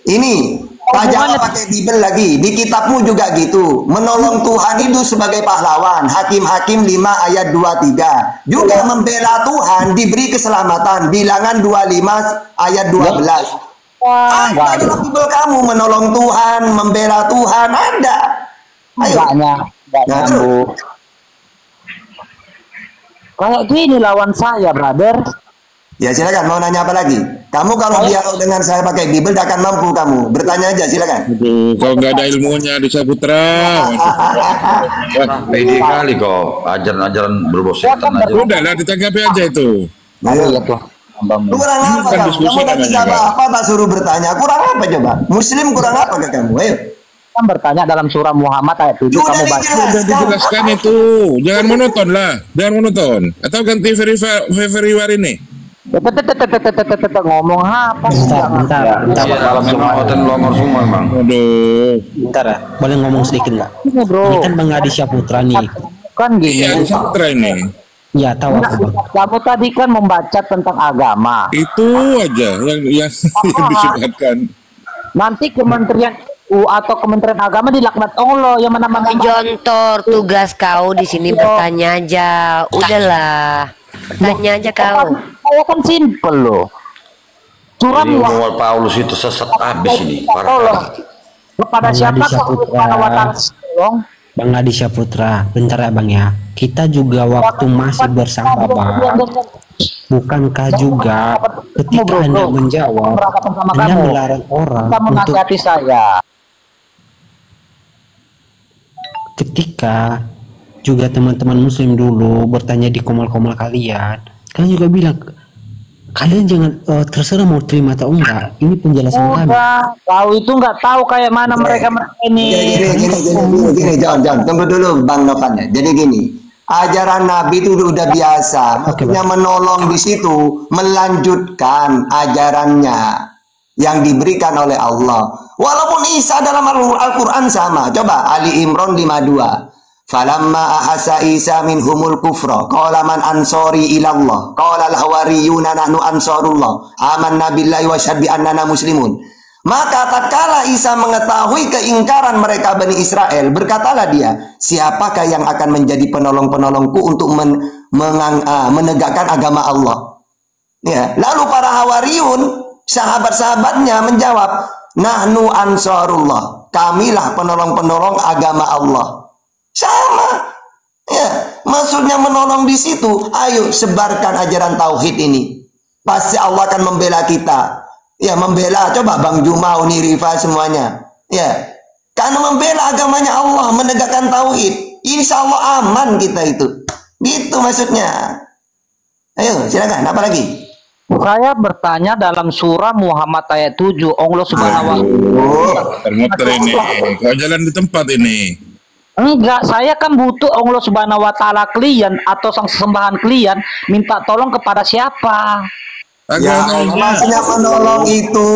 Ini. Pajak pakai Bible lagi. Di kitabmu juga gitu. Menolong Tuhan itu sebagai pahlawan. Hakim-Hakim 5 ayat 23. Juga membela Tuhan diberi keselamatan. Bilangan 25 ayat 12. Ada dalam Bible kamu menolong Tuhan, membela Tuhan, ada. Ayo. Enggak, kayak gini lawan saya, brother. Ya silakan, mau nanya apa lagi? Kamu kalau dialog dengan saya pakai Bible tidak akan mampu kamu. Bertanya aja, silakan. Kau nggak ada ilmunya di Saputra. Pede kali kau, ajaran-ajaran berbosan aja. Udahlah, ditanggapi aja itu. Ayo. Kurang apa kamu? Kamu tak bisa apa-apa, tak suruh bertanya. Kurang apa coba? Muslim kurang apa ke kamu? Ayo. Kan bertanya dalam surah Muhammad ayat 7 kamu baca. Sudah dijelaskan itu. Jangan monoton lah. Jangan monoton. Atau ganti Februari ini. Ngomong apa? Bentar. Memang hotel longor semua memang. Aduh. Bentar ya. Boleh ngomong sedikit nggak? Ini bro. Ini kan Bang Adi Syaputra nih. Kan gini. Iya, Saputra ini. Ya tahu aku Bang. Kamu tadi kan membaca tentang agama. Itu aja yang disebutkan. Nanti Kementerian atau Kementerian Agama dilaknat Allah yang mana Jontor, tugas kau di sini bertanya aja. Udahlah. Tanya aja kau. Saya kan simple loh. Surah Muhammad Paulus itu sesat habis ini. Parah. Kepada siapa Bang Adi Syaputra, bentar ya Bang ya. Kita juga waktu masih bersama Bang. Bukankah juga ketika Anda menjawab, Anda melarang orang untuk saya. Ketika juga teman-teman muslim dulu bertanya di komal-komal kalian juga bilang kalian jangan terserah mau terima atau enggak. Ini penjelasan kami. Kau itu nggak tahu kayak mana mereka ini. Gini, jangan tunggu dulu Bang Novan ya. Jadi gini, ajaran Nabi itu udah biasa, maksudnya menolong di situ, melanjutkan ajarannya yang diberikan oleh Allah. Walaupun Isa dalam Al-Quran sama. Coba Ali Imran 52. Falamma ahasa Isa minhumul kufra qala man ansori ilallah qala al-hawariyuna nahnu ansarullah amanna billahi wa syahadu bi annana muslimun. Maka tatkala Isa mengetahui keingkaran mereka Bani Israel, berkatalah dia, siapakah yang akan menjadi penolong-penolongku untuk menegakkan agama Allah? Ya, lalu para hawariyun, sahabat-sahabatnya menjawab, nahnu ansarullah, kamilah penolong-penolong agama Allah. Sama, ya, maksudnya menolong di situ. Ayo sebarkan ajaran tauhid ini, pasti Allah akan membela kita. Ya, membela, coba Bang Juma, Uni Rifa semuanya, ya, karena membela agamanya Allah, menegakkan tauhid. Insya Allah aman kita itu, gitu maksudnya. Ayo silakan, apa lagi? Saya bertanya dalam surah Muhammad ayat 7, Allah Subhanahu wa Ta'ala. Termuter ini, kau jalan di tempat ini. Enggak, saya kan butuh Allah Subhanahu wa Ta'ala klien atau sang sembahan klien minta tolong kepada siapa? Ya, maksudnya menolong itu.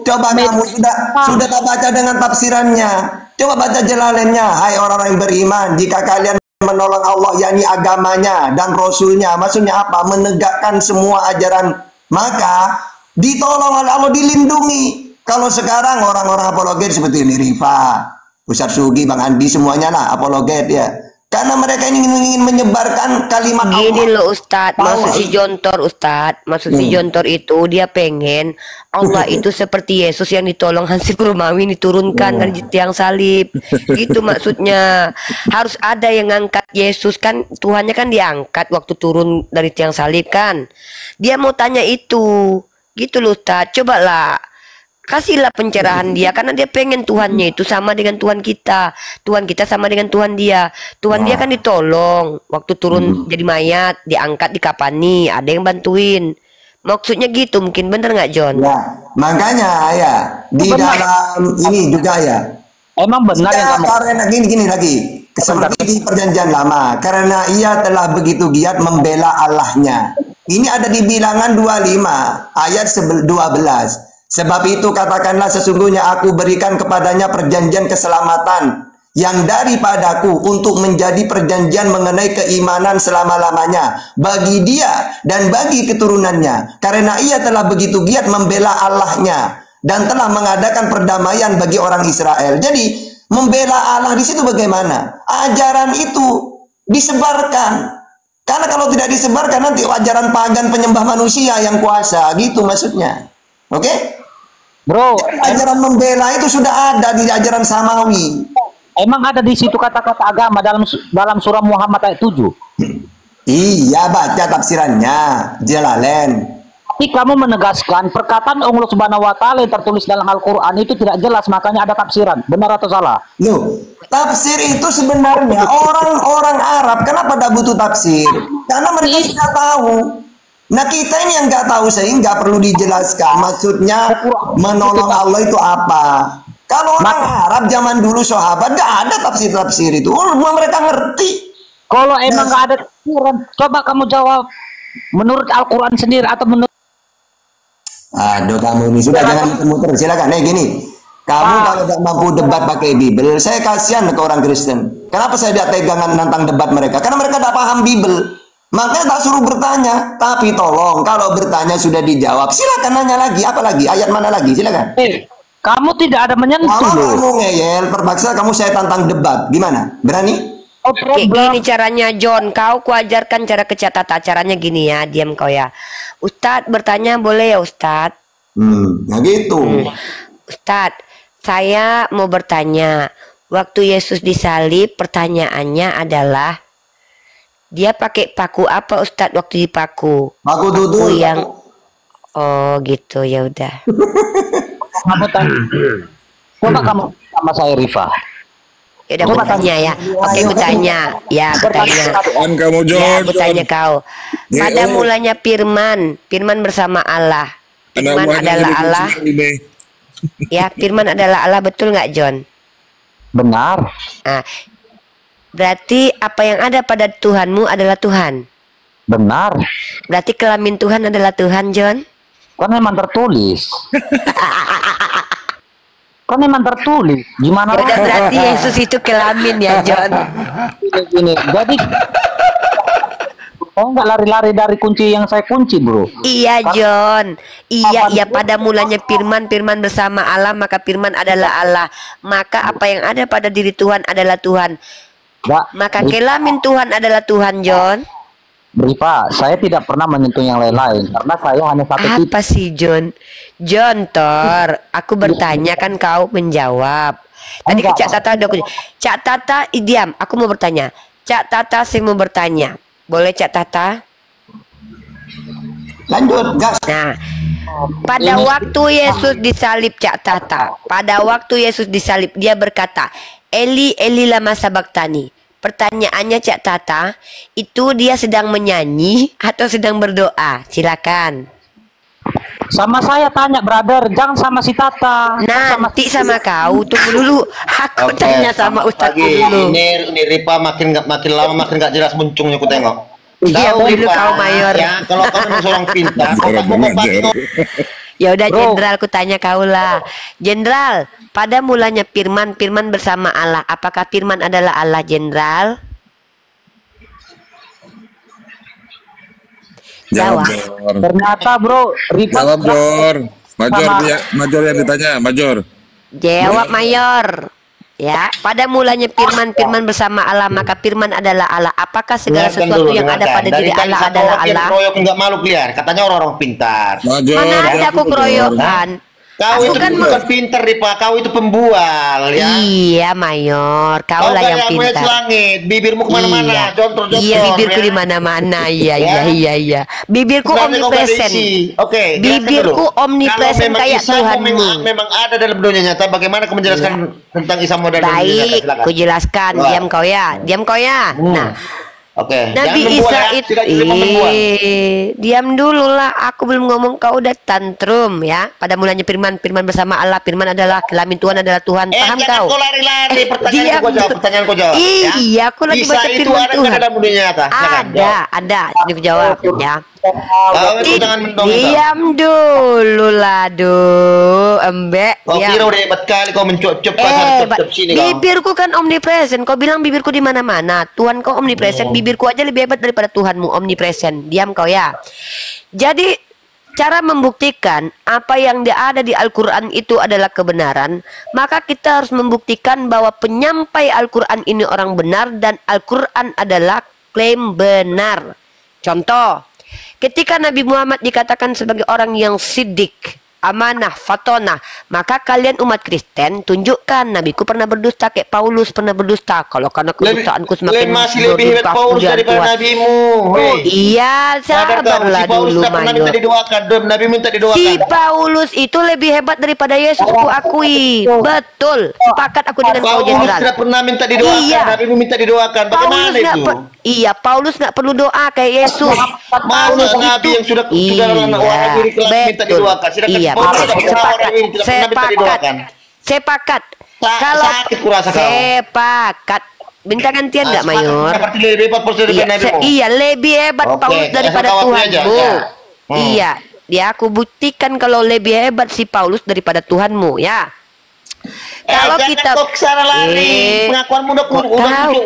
Coba kamu sudah tak baca dengan tafsirannya. Coba baca Jalalainnya. Hai orang-orang yang beriman, jika kalian menolong Allah, yakni agamanya dan Rasulnya, maksudnya apa? Menegakkan semua ajaran, maka ditolong oleh Allah, dilindungi. Kalau sekarang orang-orang apologet seperti ini, Rifa, Ustaz Sugi, Bang Andi, semuanya lah apologet ya. Karena mereka ini ingin menyebarkan kalimat Allah. Gini loh Ustadz, maksud si Jontor Ustadz, maksud si Jontor itu dia pengen Allah itu seperti Yesus yang ditolong Hansip Romawi diturunkan dari tiang salib. Gitu maksudnya. Harus ada yang ngangkat Yesus, kan Tuhannya kan diangkat waktu turun dari tiang salib kan. Dia mau tanya itu. Gitu loh Ustadz, cobalah kasihlah pencerahan dia, karena dia pengen Tuhannya itu sama dengan Tuhan kita, Tuhan kita sama dengan Tuhan dia. Tuhan dia kan ditolong waktu turun jadi mayat, diangkat, dikapani, ada yang bantuin. Maksudnya gitu, mungkin bener nggak John? Ya, makanya ya di dalam ini juga ya. Emang benar ya, karena gini lagi. Seperti di perjanjian lama, karena ia telah begitu giat membela Allahnya. Ini ada di Bilangan 25 ayat 12. Sebab itu katakanlah, sesungguhnya aku berikan kepadanya perjanjian keselamatan yang daripadaku untuk menjadi perjanjian mengenai keimanan selama-lamanya bagi dia dan bagi keturunannya, karena ia telah begitu giat membela Allahnya dan telah mengadakan perdamaian bagi orang Israel. Jadi membela Allah di situ bagaimana? Ajaran itu disebarkan. Karena kalau tidak disebarkan nanti ajaran pagan penyembah manusia yang kuasa, gitu maksudnya. Oke? Bro, ajaran membela itu sudah ada di ajaran samawi. Emang ada di situ kata-kata agama dalam surah Muhammad ayat 7? Iya, baca tafsirannya, Jalalain. Tapi kamu menegaskan perkataan Allah Subhanahu wa Ta'ala yang tertulis dalam Al-Qur'an itu tidak jelas, makanya ada tafsiran. Benar atau salah? Loh, tafsir itu sebenarnya orang-orang Arab kenapa tidak butuh tafsir? Karena mereka sudah tahu. Nah, kita ini yang nggak tahu, sehingga perlu dijelaskan maksudnya menolong Allah itu apa. Kalau orang Arab zaman dulu sahabat nggak ada tafsir-tafsir itu, mereka ngerti. Kalau emang nggak ada tafsiran, coba kamu jawab menurut Al-Quran sendiri atau menurut. Aduh, kamu ini sudah jangan muter-muter. Silakan. Gini, kamu kalau tidak mampu debat pakai Bible, saya kasihan ke orang Kristen. Kenapa saya tidak tegangan nantang debat mereka? Karena mereka tidak paham Bible. Makanya tak suruh bertanya, tapi tolong kalau bertanya sudah dijawab, silakan nanya lagi, apa lagi, ayat mana lagi, silakan. Kamu tidak ada menyentuh. Kalau kamu ngeyel, terpaksa kamu saya tantang debat, gimana? Berani? Gini caranya John, kau kuajarkan cara tata caranya gini ya, diam kau ya. Ustadz bertanya boleh ya Ustadz? Nah gitu. Ustadz, saya mau bertanya, waktu Yesus disalib, pertanyaannya adalah dia pakai paku apa Ustadz waktu dipaku? Paku tutul. Yang oh gitu, ya udah. Kamu tanya. Coba kamu sama saya Rifa. Ya udah bertanya ya. Oke, bertanya. Ya, bertanya. Kamu Ya, bertanya kau. Pada mulanya firman bersama Allah. Firman adalah Allah. Ya, firman adalah Allah, betul nggak, John? Benar. Nah, berarti apa yang ada pada Tuhanmu adalah Tuhan. Benar. Berarti kelamin Tuhan adalah Tuhan, John? Kan memang tertulis. Kan memang tertulis. Gimana? Ya udah, berarti Yesus itu kelamin ya, John. Gini. Jadi oh, nggak lari-lari dari kunci yang saya kunci, bro. Iya, John. Iya, pada mulanya firman bersama Allah, maka firman adalah Allah. Maka apa yang ada pada diri Tuhan adalah Tuhan. Maka kelamin Tuhan adalah Tuhan, John. Rifa, saya tidak pernah menyentuh yang lain-lain karena saya hanya satu titik. Apa sih, John? John, aku bertanya kan kau menjawab. Tadi ke Cak Tata udah Cak Tata, diam. Aku mau bertanya. Cak Tata sih mau bertanya. Boleh, Cak Tata? Lanjut, gas. Nah, pada waktu Yesus disalib, Cak Tata, pada waktu Yesus disalib, dia berkata, Eli, Eli lama sabaktani. Pertanyaannya, Cak Tata, itu dia sedang menyanyi atau sedang berdoa? Silakan. Sama saya tanya, brother, jangan sama si Tata. Nanti sama kau, tunggu dulu. Aku tanya sama Ustadz dulu. Ini Ripa makin lama makin nggak jelas muncungnya aku tengok. Iya, dulu kau mayor. Ya, kalau kau memang seorang pintar, ya udah, Jenderal, aku tanya kau lah. Jenderal, pada mulanya firman bersama Allah. Apakah firman adalah Allah, Jenderal? Jawab. Ternyata, bro, Rifa. Jawab, Major yang ditanya, Major. Jawab, Mayor. Ya, pada mulanya firman bersama Allah, maka firman adalah Allah. Apakah segala sesuatu yang ada pada diri Allah adalah Allah? Enggak malu liar, katanya orang-orang pintar. Mana ada aku keroyokan? Kau itu kan bukan pintar, Ripa. Kau itu pembual, ya. Iya, Mayor. Kau lah yang pintar. Langit, bibirmu kemana-mana. Iya, bibirku di mana-mana. Iya. Bibirku omnipresent. Oke. Bibirku omnipresent kayak Tuhanmu. Memang ada dalam dunia nyata. Bagaimana kau menjelaskan tentang Isa model? Baik, ku jelaskan. Diam kau ya. Nah. Oke. Nabi Isa itu diam dulu lah, aku belum ngomong, kau udah tantrum ya. Pada mulanya firman bersama Allah, firman adalah kelamin Tuhan adalah Tuhan. Paham kau? Kau lari-lari, pertanyaan kau jawab. Iya, aku lagi baca firman Tuhan. Ada dalam dunia nyata. Ada. Ini aku jawab ya. Diam dulu lah, embek. Kau kira udah hebat kali kau mencup-cup sini. Bibirku kan omnipresent. Kau bilang bibirku di mana-mana. Tuhan kau omnipresent. Bibirku aja lebih hebat daripada Tuhanmu omnipresent. Diam kau ya. Jadi cara membuktikan apa yang ada di Al-Quran itu adalah kebenaran, maka kita harus membuktikan bahwa penyampai Al-Quran ini orang benar dan Al-Quran adalah klaim benar. Contoh, ketika Nabi Muhammad dikatakan sebagai orang yang siddiq, amanah, fatona, maka kalian umat Kristen tunjukkan Nabiku pernah berdusta kayak Paulus pernah berdusta. Kalau karena kedustaanku semakin masih lebih hebat Paulus daripada Nabimu. Iya, sabarlah dulu, Mayor. Nabi minta didoakan. Si Paulus itu lebih hebat daripada Yesus, aku akui. Betul, sepakat aku dengan kau, Jenderal. Paulus tidak pernah minta didoakan. Iya. Nabi minta didoakan. Bagaimana itu? Iya, Paulus nggak perlu doa kayak Yesus. Paulus Nabi yang sudah minta didoakan. Iya, sepakat. Kalau sepakat, minta gantian nggak, Mayor? Iya, lebih hebat Paulus daripada Tuhanmu. Iya, aku buktikan kalau lebih hebat si Paulus daripada Tuhanmu, ya. Kalau kita lari, pengakuanmu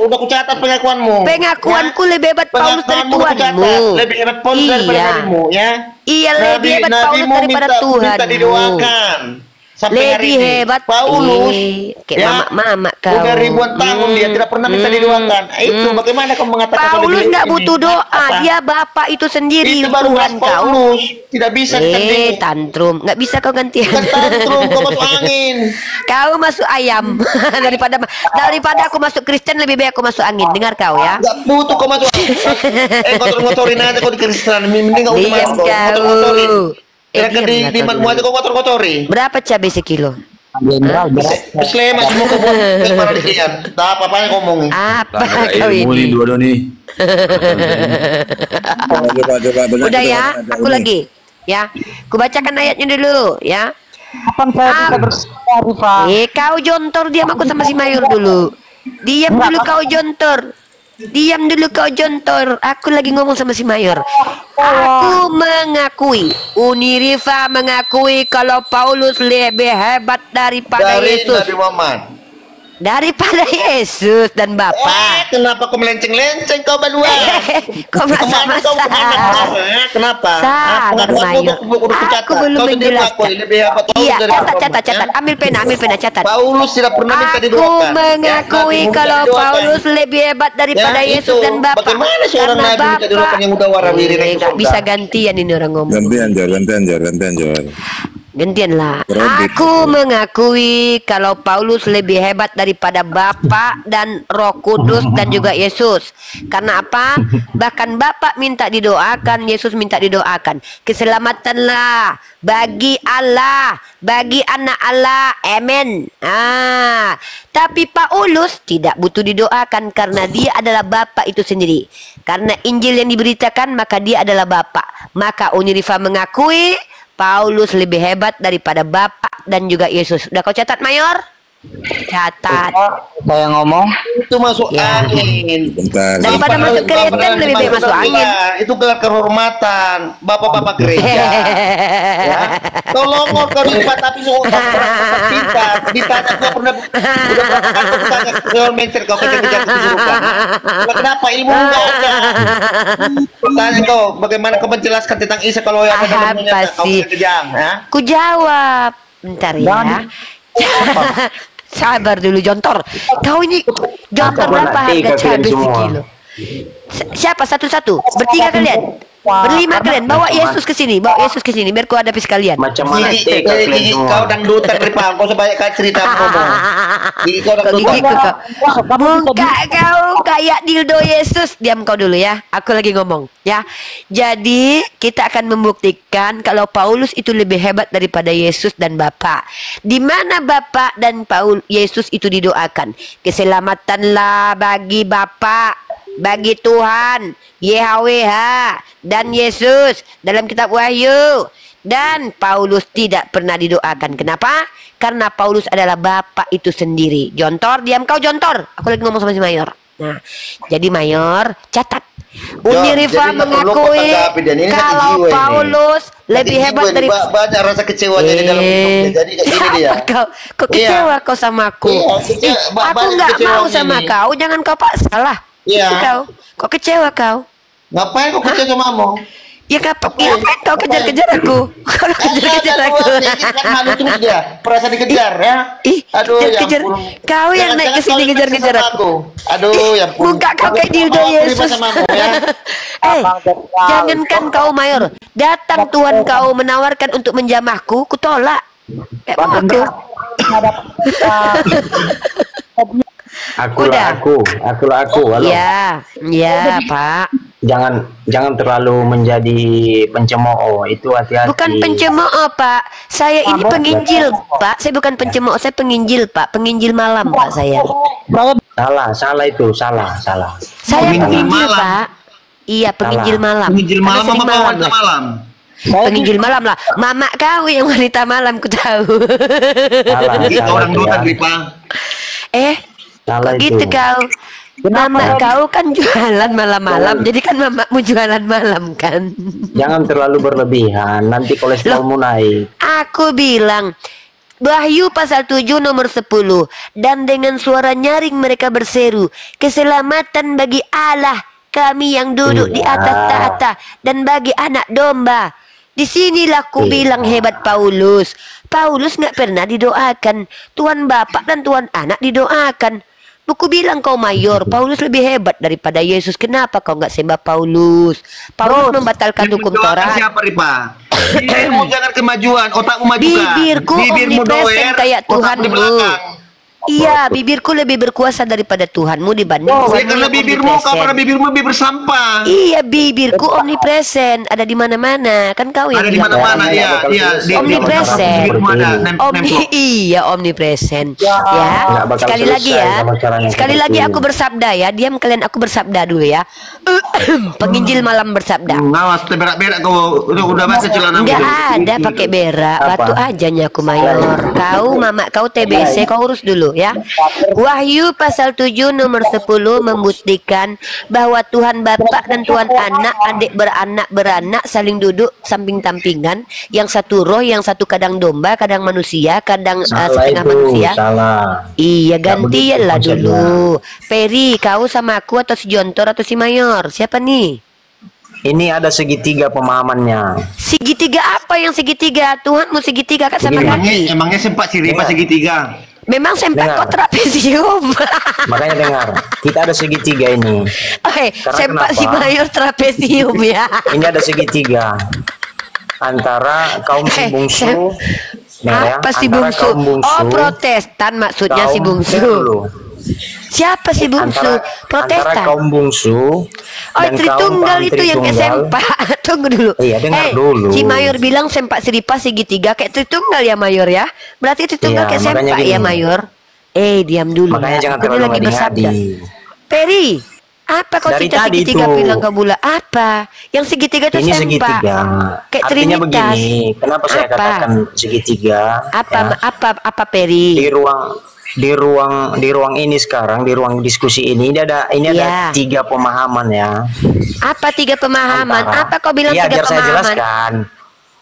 udah kucatat pengakuanmu. Pengakuanku lebih hebat Paulus dari Tuhanmu. Lebih hebat Paulus daripada Nabimu, ya. Iya, lebih hebat Paulus daripada Tuhanmu. Lebih hebat Paulus, kayak mama kau. Udah ribuan tahun dia tidak pernah minta didoakan. Itu bagaimana kamu mengatakan Paulus nggak butuh doa, dia Bapak itu sendiri. Itu baru Tuhan Paulus, tidak bisa tantrum, nggak bisa kau ganti. Tantrum, kau masuk angin. Kau masuk ayam daripada aku masuk Kristen, lebih baik aku masuk angin. Dengar kau ya. Nggak butuh kau masuk. Ngotor-ngotorin aja kau di Kristen. Mending kau ngotor-ngotorin. Di aja kau kotor-kotori. Berapa cabai sekilo? Jenderal Sleman semua kepala di sini. Tak apa-apanya ngomong. Apa kau ini? Dua nih. Udah ya, aku lagi. Ya, ku bacakan ayatnya dulu ya. Kapan saya bisa bersuara, kau jontor, diam aku sama si Mayor dulu. Diam dulu kau jontor. Diam dulu kau jontor. Aku lagi ngomong sama si Mayor. Aku mengakui, Unirifa mengakui kalau Paulus lebih hebat daripada Yesus. Nabi Muhammad. Daripada Yesus dan Bapa. Kenapa kau melenceng-lenceng kau berdua? Kau masa-masa. Kenapa? Sabar Mayor. Aku belum menjelaskan. Iya, catat. Ambil pena, catat. Paulus tidak pernah minta Aku didoakan. mengakui kalau Paulus lebih hebat daripada Yesus dan Bapa. Bagaimana seorang nabi minta didoakan yang udah warawiri? Gak bisa gantian ini orang ngomong. Gantian lah. Aku mengakui kalau Paulus lebih hebat daripada Bapa dan Roh Kudus dan juga Yesus. Karena apa? Bahkan Bapa minta didoakan, Yesus minta didoakan. Keselamatanlah bagi Allah, bagi anak Allah. Amin. Tapi Paulus tidak butuh didoakan karena dia adalah Bapa itu sendiri. Karena Injil yang diberitakan, maka dia adalah Bapa. Maka Unirifa mengakui Paulus lebih hebat daripada Bapa dan juga Yesus. Udah kau catat, Mayor? Catat. Saya ngomong itu masuk angin. Daripada masuk Kristen lebih baik masuk angin. Itu gelar kehormatan bapak-bapak gereja. Ya. Tolong kau lipat tapi pintar. Ditanya kau pernah udah berapa kali ditanya soal mentor kau kejar-kejar kesurupan. Kenapa ilmu enggak ada? Tanya kau bagaimana kau menjelaskan tentang Isa kalau yang ada kau kejang, ya? Ku jawab. Bentar ya. Sabar dulu jontor. Kau ini jontor berapa harga cabai sekilo? Siapa satu-satu? Bertiga kalian? Berlima kalian? Bawa Yesus ke sini. Bawa Yesus ke sini biar kau hadapi sekalian. Macam mana? Kau dangdutan Ripa. Kau sebanyak kali cerita ngomong. Gigi kau dangdutan. Muka kau kayak dildo Yesus. Diam kau dulu ya. Aku lagi ngomong ya. Jadi kita akan membuktikan kalau Paulus itu lebih hebat daripada Yesus dan Bapa. Di mana Bapa dan Yesus itu didoakan. Keselamatanlah bagi Bapa, bagi Tuhan, YHWH dan Yesus dalam kitab Wahyu. Dan Paulus tidak pernah didoakan. Kenapa? Karena Paulus adalah Bapa itu sendiri. Jontor, diam kau jontor. Aku lagi ngomong sama si Mayor. Nah, jadi Mayor, catat. Unirifa mengakui kalau Paulus lebih hebat dari banyak rasa kecewa di dalam hidupnya. Jadi ini dia. Kau kecewa kau sama aku. Aku nggak mau sama kau. Jangan kau paksa lah. Iya. Kau kecewa kau. Ngapain kau kecewa samamu? Ya ngapain kau kejar-kejar aku? Kau kejar-kejar aku. Malu terus dia. Perasa dikejar ya. Aduh kejar. Kau yang naik ke sini kejar-kejar aku. Aduh ya ampun. Muka kau kayak dildo Yesus. Jangankan kau Mayor. Datang Tuhan kau menawarkan untuk menjamahku, ku tolak. Aku. Aku. Ya, Pak. Jangan terlalu menjadi pencemooh, itu hati-hati. Bukan pencemooh, Pak. Saya ini penginjil, Pak. Saya bukan pencemooh, saya penginjil, Pak. Penginjil malam, Pak, saya. Salah itu, salah. Saya penginjil, Pak. Iya, penginjil malam. Penginjil malam apa wanita malam? Penginjil malam lah. Mama kau yang wanita malam, ku tahu. Itu orang dosa, Ripa. Kok gitu kau? Mama kau kan jualan malam-malam, jadi kan mamamu jualan malam kan? Jangan terlalu berlebihan, nanti kolesterolmu naik. Aku bilang, Wahyu pasal 7 nomor 10. Dan dengan suara nyaring mereka berseru, keselamatan bagi Allah kami yang duduk di atas tahta dan bagi anak domba. Disinilah ku bilang hebat Paulus. Paulus nggak pernah didoakan. Tuhan Bapa dan Tuhan Anak didoakan. Aku bilang kau Mayor, Paulus lebih hebat daripada Yesus. Kenapa kau nggak sembah Paulus? Paulus membatalkan hukum Taurat. Siapa Ripa? Bibirmu jangan kemajuan, otakmu majukan. Bibirmu omnipresen kayak Tuhanmu. Iya, bibirku lebih berkuasa daripada Tuhanmu dibanding Tuhanmu karena yang bibirmu, karena bibirmu lebih bersampah. Iya, bibirku omnipresent, ada di mana-mana. Kan kau yang ada di mana-mana, iya, omnipresent. Iya, omnipresent. Ya, sekali lagi ya. Sekali lagi aku bersabda ya. Diam kalian, aku bersabda dulu ya. Penginjil malam bersabda. Awas, berak-berak kau udah baca celana. Enggak ada pakai berak, batu aja nyaku mayor. Kau mama kau TBC, kau urus dulu ya. Wahyu pasal 7 nomor 10 membuktikan bahwa Tuhan Bapa dan Tuhan Anak, adik beranak saling duduk samping-sampingan, yang satu roh, yang satu kadang domba, kadang manusia, kadang setengah manusia. Iya, gantilah dulu. Peri, kau sama aku atau si Jontor atau si Mayor? Siapa nih? Ini ada segitiga pemahamannya. Segitiga apa yang segitiga? Tuhanmu segitiga kan sama kaki. Emangnya sempat siripa segitiga? Memang sempat kok trapesium. Makanya dengar, kita ada segitiga ini. Sempat si Mayor trapesium ya. Ini ada segitiga antara kaum si bungsu. Apa si bungsu? Oh, Protestan maksudnya si bungsu. Siapa si bungsu? Protestan. Antara kaum bungsu dan Tritunggal itu yang kayak sempak. Tunggu dulu. Iya, dengar dulu. Si Mayor bilang sempak siripa segitiga kayak Tritunggal ya Mayor ya. Berarti Tritunggal kayak sempak ya Mayor. Diam dulu. Makanya jangan terlalu lagi bersabda. Peri, apa kau cerita segitiga bilang ke Bula? Apa? Yang segitiga itu sempak. Segitiga. Kayak artinya Trinitas. Begini, kenapa saya katakan segitiga? Apa Peri? Di ruang ini sekarang, di ruang diskusi ini ada tiga pemahaman ya. Apa tiga pemahaman? Apa kau bilang tiga biar pemahaman? Saya jelaskan.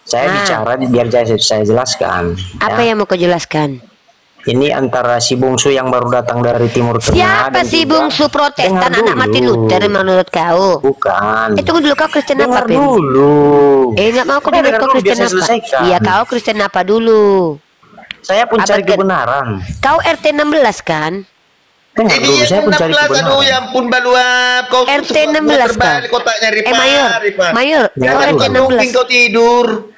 Saya bicara biar saya jelaskan. Apa yang mau kau jelaskan? Ini antara si bungsu yang baru datang dari Timur Tengah. Siapa si bungsu Protestan anak Martin Luther menurut kau? Bukan. Tunggu dulu, kau Kristen apa? Dulu. Nggak mau kau dulu, kau Kristen apa? Iya, kau Kristen apa dulu? Saya pun cari kebenaran. Kau RT 16 kan? Dulu saya pun cari kebenaran. Aduh, ya ampun Baluap. Kau RT 16 kan? Mayor. Mayor, kau RT 16. Kau tidur.